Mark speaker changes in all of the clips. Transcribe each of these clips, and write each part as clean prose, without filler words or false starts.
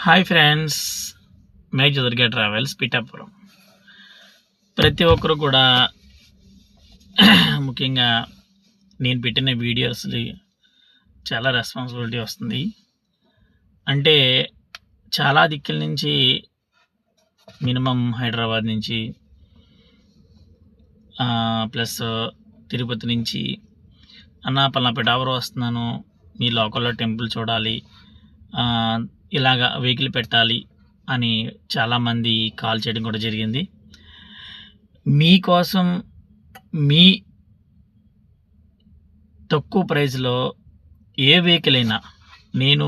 Speaker 1: Hi friends, make Durga travels Pithapuram. ప్రతి ఒక్కరు కూడా ముఖ్యంగా నేను పెట్టిన వీడియోస్ని చాలా రెస్పాన్సిబిలిటీ వస్తుంది. అంటే చాలా దిక్కుల నుంచి, మినిమం హైదరాబాద్ నుంచి ప్లస్ తిరుపతి నుంచి, పలానా పిఠాపురం వస్తున్నాను, మీ లోకల్లో టెంపుల్ చూడాలి, ఇలాగా వెహికల్ పెట్టాలి అని చాలామంది కాల్ చేయడం కూడా జరిగింది. మీకోసం మీ తక్కువ ప్రైస్లో ఏ వెహికల్ అయినా నేను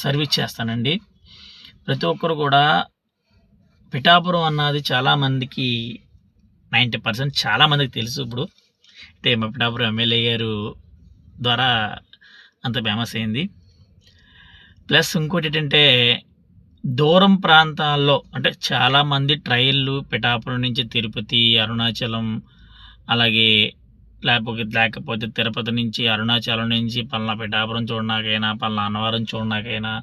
Speaker 1: సర్వీస్ చేస్తానండి. ప్రతి ఒక్కరు కూడా పిఠాపురం అన్నది చాలామందికి 90% చాలామందికి తెలుసు. ఇప్పుడు అంటే మా పిఠాపురం ఎమ్మెల్యే గారు ద్వారా అంత ఫేమస్ అయింది. ప్లస్ ఇంకోటి ఏంటంటే, దూరం ప్రాంతాల్లో అంటే చాలామంది ట్రైన్లు పిఠాపురం నుంచి తిరుపతి, అరుణాచలం, అలాగే లేకపోతే తిరుపతి నుంచి, అరుణాచలం నుంచి పలానా పిఠాపురం చూడడానికైనా, పలానా అన్నవరం చూడడానికైనా,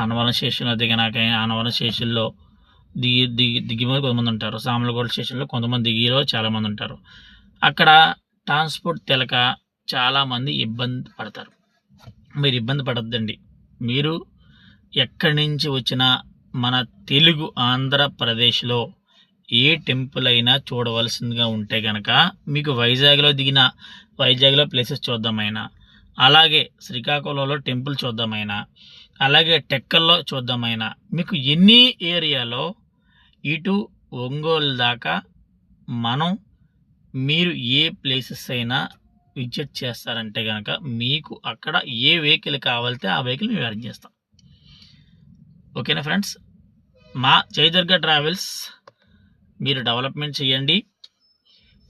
Speaker 1: అన్నవరం స్టేషన్లో దిగడానికైనా, అన్నవరం స్టేషన్లో దిగిపోయి కొంతమంది ఉంటారు, సామలకోట స్టేషన్లో కొంతమంది దిగిలో చాలామంది ఉంటారు. అక్కడ ట్రాన్స్పోర్ట్ తెలక చాలామంది ఇబ్బంది పడతారు. మీరు ఇబ్బంది పడద్దండి. మీరు ఎక్కడి నుంచి వచ్చినా మన తెలుగు ఆంధ్రప్రదేశ్లో ఏ టెంపుల్ అయినా చూడవలసిందిగా ఉంటే కనుక, మీకు వైజాగ్లో ప్లేసెస్ చూద్దామైనా, అలాగే శ్రీకాకుళంలో టెంపుల్ చూద్దామైనా, అలాగే టెక్కల్లో చూద్దామైనా, మీకు ఎన్ని ఏరియాలో ఇటు ఒంగోలు దాకా మీరు ఏ ప్లేసెస్ అయినా విజిట్ చేస్తారంటే కనుక, మీకు అక్కడ ఏ వెహికల్ కావాలితే ఆ వెహికల్ మేము అరేంజ్ చేస్తాం. ఓకేనా ఫ్రెండ్స్? మా జై దుర్గా ట్రావెల్స్ మీరు డెవలప్మెంట్ చేయండి.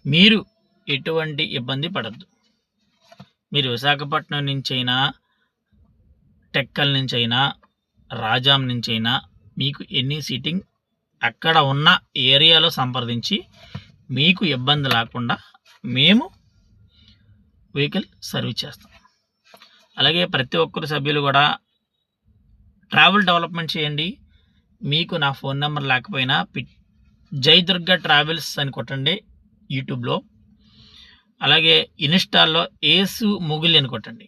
Speaker 1: మీరు ఎటువంటి ఇబ్బంది పడద్దు. మీరు విశాఖపట్నం నుంచి అయినా, టెక్కల్ నుంచి అయినా, రాజాం నుంచి అయినా, మీకు ఎన్ని సీటింగ్ అక్కడ ఉన్న ఏరియాలో సంప్రదించి మీకు ఇబ్బంది లేకుండా మేము వెహికల్ సర్వీస్ చేస్తాం. అలాగే ప్రతి ఒక్కరు సభ్యులు కూడా ట్రావెల్ డెవలప్మెంట్ చేయండి. మీకు నా ఫోన్ నెంబర్ లేకపోయినా జై దుర్గా ట్రావెల్స్ అని కొట్టండి యూట్యూబ్లో, అలాగే ఇన్స్టాల్లో ఏసు ముగిలి అని కొట్టండి.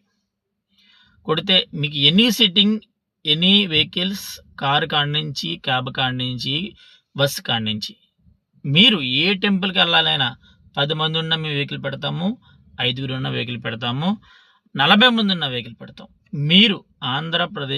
Speaker 1: కొడితే మీకు any sitting, any vehicles, car కాడి నుంచి, క్యాబ్ కాడి నుంచి, బస్సు కాడి నుంచి, మీరు ఏ టెంపుల్కి వెళ్ళాలైనా 10 మంది ఉన్న మేము వెహికల్ పెడతాము, 5 ఉన్న వెహికల్ పెడతాము, 40 మంది ఉన్న వెహికల్ పెడతాం. మీరు ఆంధ్రప్రదేశ్